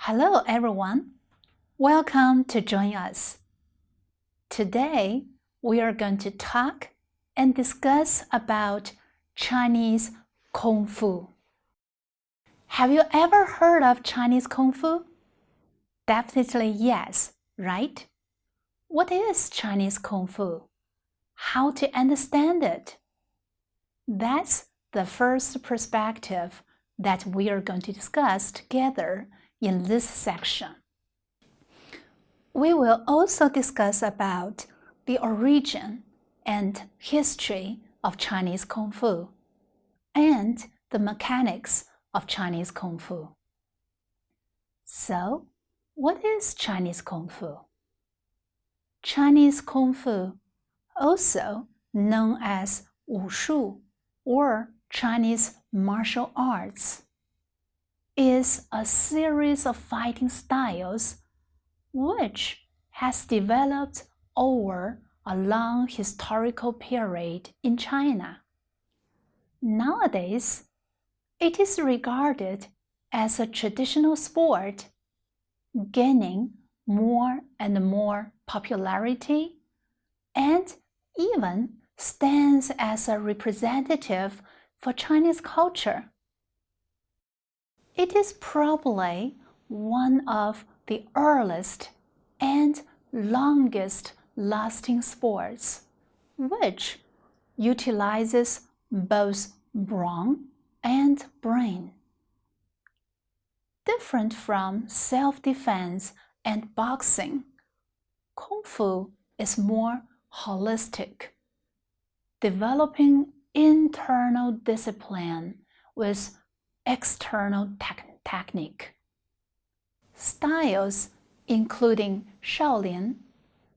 Hello everyone, welcome to join us. Today we are going to talk and discuss about Chinese Kung Fu. Have you ever heard of Chinese Kung Fu? Definitely yes, right? What is Chinese Kung Fu? How to understand it? That's the first perspective that we are going to discuss together in this section. We will also discuss about the origin and history of Chinese Kung Fu and the mechanics of Chinese Kung Fu. So, what is Chinese Kung Fu? Chinese Kung Fu, also known as Wushu or Chinese martial arts, is a series of fighting styles which has developed over a long historical period in China. Nowadays, it is regarded as a traditional sport, gaining more and more popularity, and even stands as a representative for Chinese culture. It is probably one of the earliest and longest lasting sports, which utilizes both brawn and brain. Different from self-defense and boxing, Kung Fu is more holistic, developing internal discipline with external technique. Styles including Shaolin,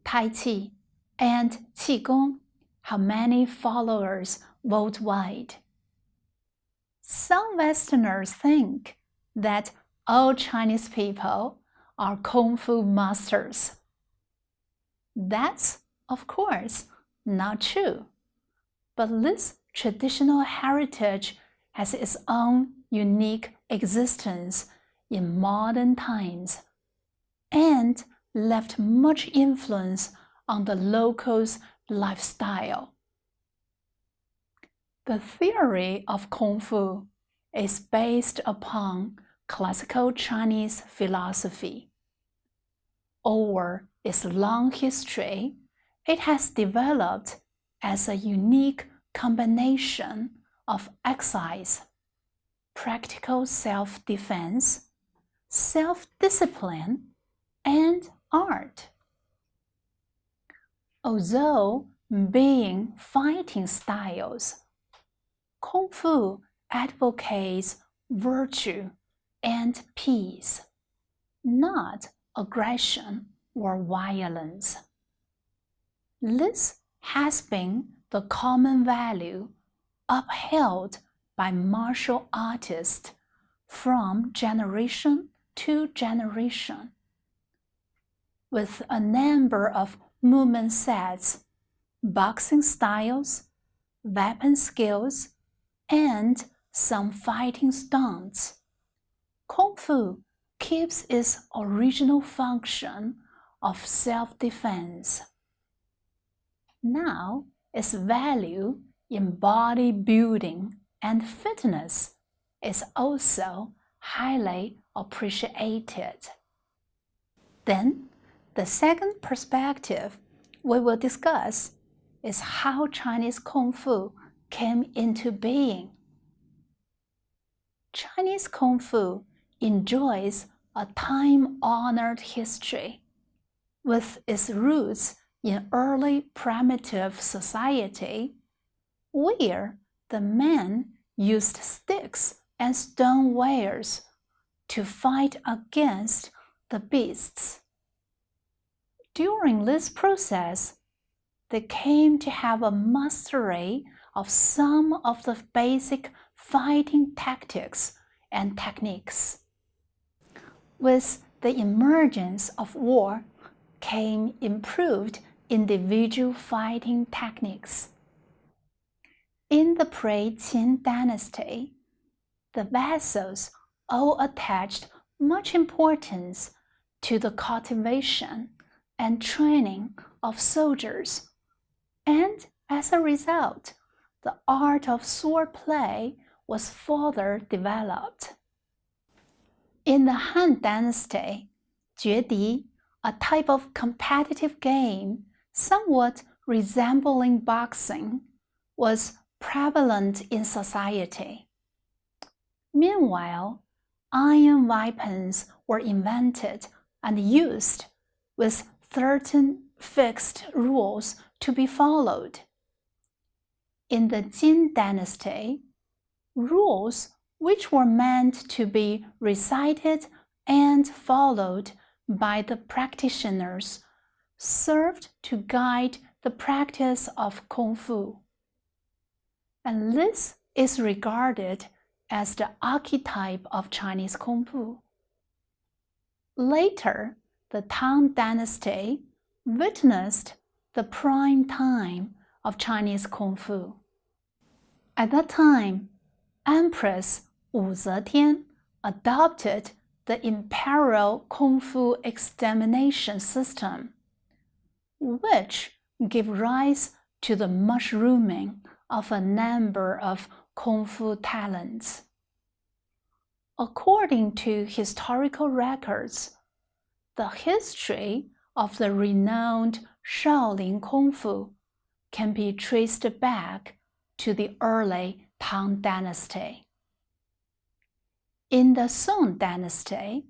Tai Chi, and Qigong have many followers worldwide. Some Westerners think that all Chinese people are Kung Fu masters. That's, of course, not true. But this traditional heritage has its own unique existence in modern times and left much influence on the locals' lifestyle. The theory of Kung Fu is based upon classical Chinese philosophy. Over its long history, it has developed as a unique combination of exercise, practical self-defense, self-discipline, and art. Although being fighting styles, Kung Fu advocates virtue and peace, not aggression or violence. This has been the common value upheld by martial artists from generation to generation. With a number of movement sets, boxing styles, weapon skills, and some fighting stunts, Kung Fu keeps its original function of self-defense. Now, its value in bodybuilding and fitness is also highly appreciated. Then, the second perspective we will discuss is how Chinese Kung Fu came into being. Chinese Kung Fu enjoys a time-honored history, with its roots in early primitive society, where the men used sticks and stone wares to fight against the beasts. During this process, they came to have a mastery of some of the basic fighting tactics and techniques. With the emergence of war came improved individual fighting techniques. In the pre-Qin dynasty, the vassals all attached much importance to the cultivation and training of soldiers, and as a result, the art of swordplay was further developed. In the Han Dynasty, 决敌, a type of competitive game somewhat resembling boxing, was prevalent in society. Meanwhile, iron weapons were invented and used with certain fixed rules to be followed. In the Jin Dynasty, rules which were meant to be recited and followed by the practitioners served to guide the practice of Kung Fu. And this is regarded as the archetype of Chinese Kung Fu. Later, the Tang Dynasty witnessed the prime time of Chinese Kung Fu. At that time, Empress Wu Zetian adopted the imperial Kung Fu examination system, which gave rise to the mushrooming of a number of Kung Fu talents. According to historical records, the history of the renowned Shaolin Kung Fu can be traced back to the early Tang Dynasty. In the Song Dynasty,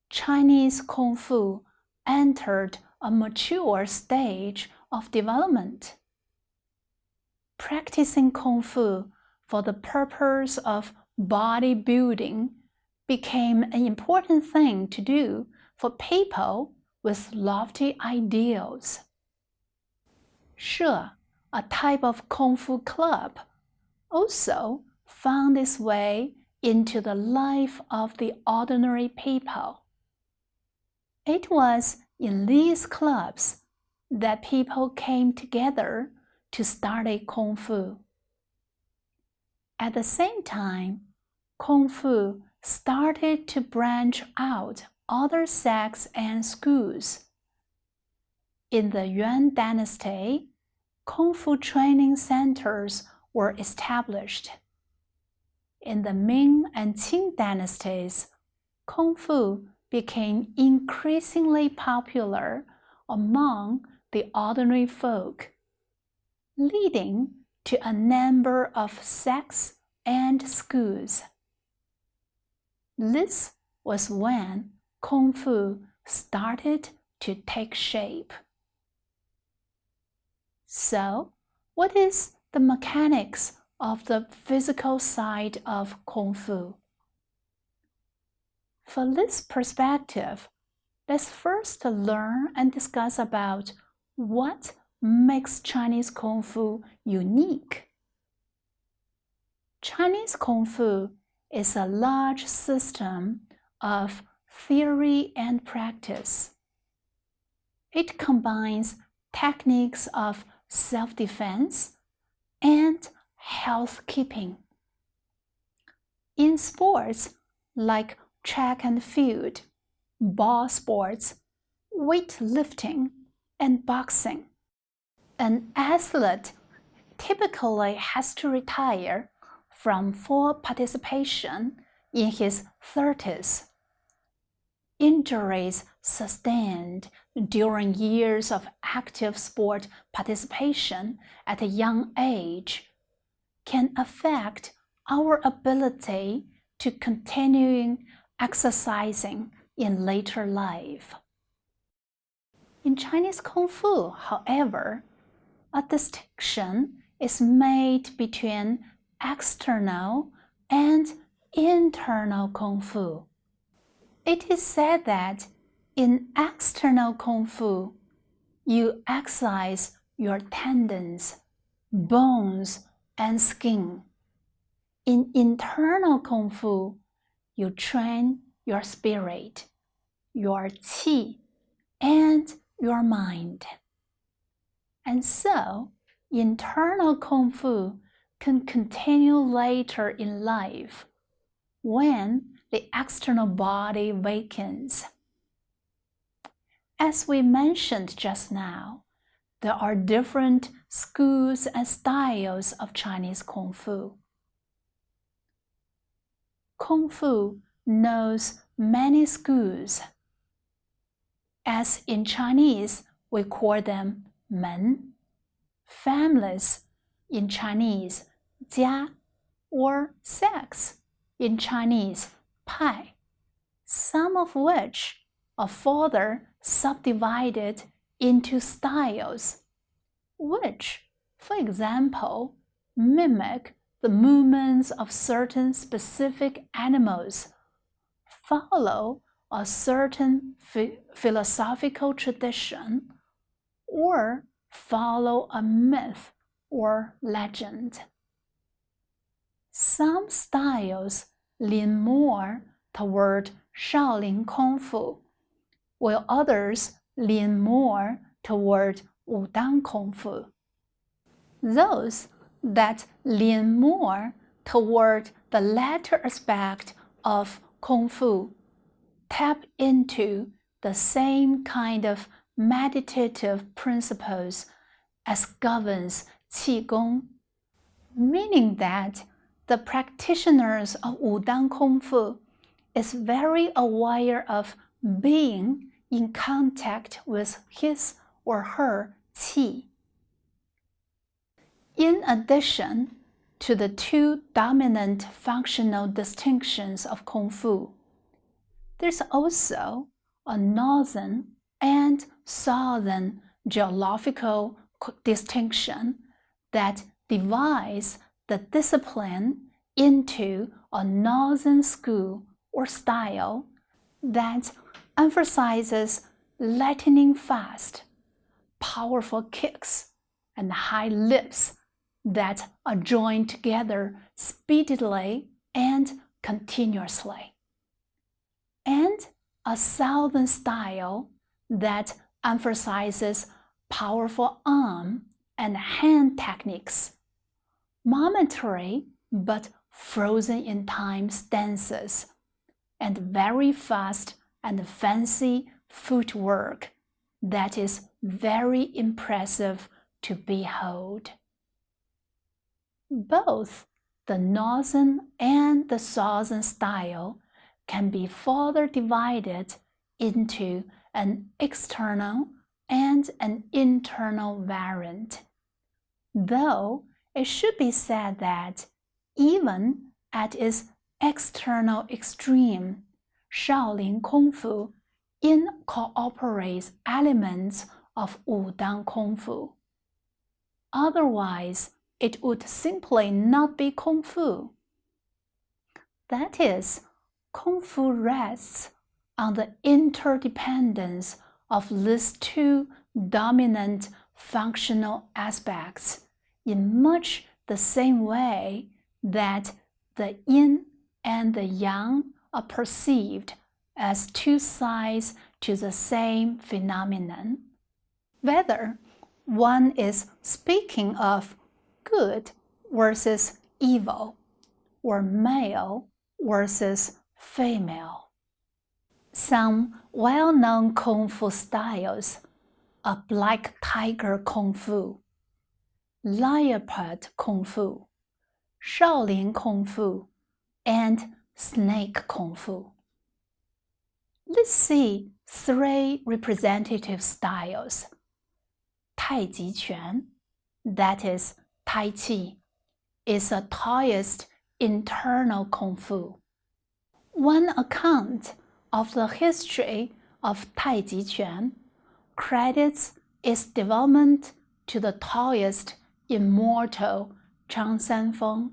Chinese Kung Fu entered a mature stage of development. Practicing Kung Fu for the purpose of bodybuilding became an important thing to do for people with lofty ideals. She, a type of Kung Fu club, also found its way into the life of the ordinary people. It was in these clubs that people came together to study Kung Fu. At the same time, Kung Fu started to branch out other sects and schools. In the Yuan Dynasty, Kung Fu training centers were established. In the Ming and Qing dynasties, Kung Fu became increasingly popular among the ordinary folk, leading to a number of sects and schools. This was when Kung Fu started to take shape. So, what is the mechanics of the physical side of Kung Fu? For this perspective, let's first learn and discuss about what makes Chinese Kung Fu unique. Chinese Kung Fu is a large system of theory and practice. It combines techniques of self-defense and health-keeping. In sports like track and field, ball sports, weightlifting, and boxing, an athlete typically has to retire from full participation in his 30s. Injuries sustained during years of active sport participation at a young age can affect our ability to continue exercising in later life. In Chinese Kung Fu, however, a distinction is made between external and internal Kung Fu. It is said that in external Kung Fu, you exercise your tendons, bones, and skin. In internal Kung Fu, you train your spirit, your qi, and your mind. And so, internal Kung Fu can continue later in life when the external body weakens. As we mentioned just now, there are different schools and styles of Chinese Kung Fu. Kung Fu knows many schools. As in Chinese, we call them men, families in Chinese, 家, or sects in Chinese, 派, some of which are further subdivided into styles, which, for example, mimic the movements of certain specific animals, follow a certain philosophical tradition, or follow a myth or legend. Some styles lean more toward Shaolin Kung Fu, while others lean more toward Wudang Kung Fu. Those that lean more toward the latter aspect of Kung Fu tap into the same kind of meditative principles as governs Qigong, meaning that the practitioners of Wudang Kung Fu is very aware of being in contact with his or her qi. In addition to the two dominant functional distinctions of Kung Fu, there's also a northern and southern geographical distinction that divides the discipline into a northern school or style that emphasizes lightning fast, powerful kicks, and high lifts that are joined together speedily and continuously, and a southern style that emphasizes powerful arm and hand techniques, momentary but frozen in time stances, and very fast and fancy footwork that is very impressive to behold. Both the northern and the southern style can be further divided into an external and an internal variant, though it should be said that even at its external extreme, Shaolin Kung Fu incorporates elements of Wudang Kung Fu. Otherwise, it would simply not be Kung Fu. That is, Kung Fu rests on the interdependence of these two dominant functional aspects in much the same way that the yin and the yang are perceived as two sides to the same phenomenon. Whether one is speaking of good versus evil, or male versus female. Some well-known Kung Fu styles are Black Tiger Kung Fu, Leopard Kung Fu, Shaolin Kung Fu, and Snake Kung Fu. Let's see three representative styles. Tai Chi Quan, that is Tai Chi, is the Taoist internal Kung Fu. One account of the history of Tai Chi Quan credits its development to the Taoist immortal Zhang Sanfeng,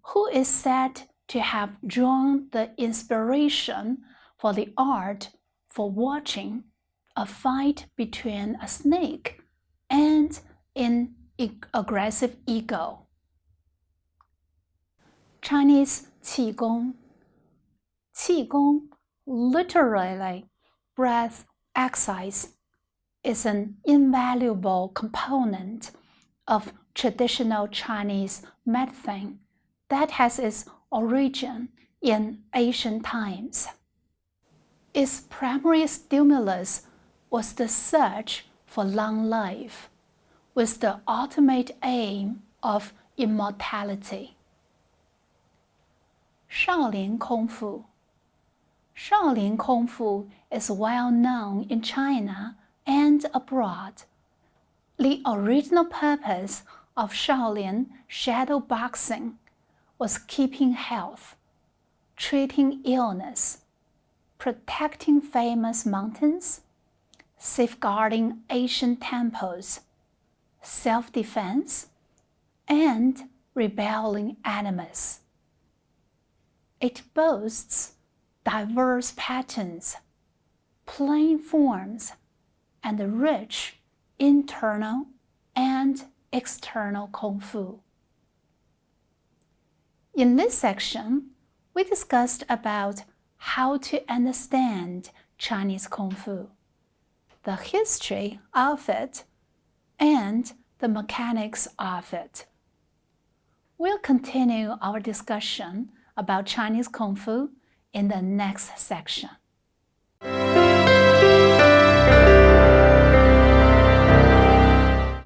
who is said to have drawn the inspiration for the art for watching a fight between a snake and an aggressive eagle. Chinese Qigong. Qigong, literally breath exercise, is an invaluable component of traditional Chinese medicine that has its origin in ancient times. Its primary stimulus was the search for long life, with the ultimate aim of immortality. Shaolin Kung Fu. Shaolin Kung Fu is well known in China and abroad. The original purpose of Shaolin shadow boxing was keeping health, treating illness, protecting famous mountains, safeguarding ancient temples, self-defense, and rebelling enemies. It boasts diverse patterns, plain forms, and rich internal and external Kung Fu. In this section, we discussed about how to understand Chinese Kung Fu, the history of it, and the mechanics of it. We'll continue our discussion about Chinese Kung Fu in the next section.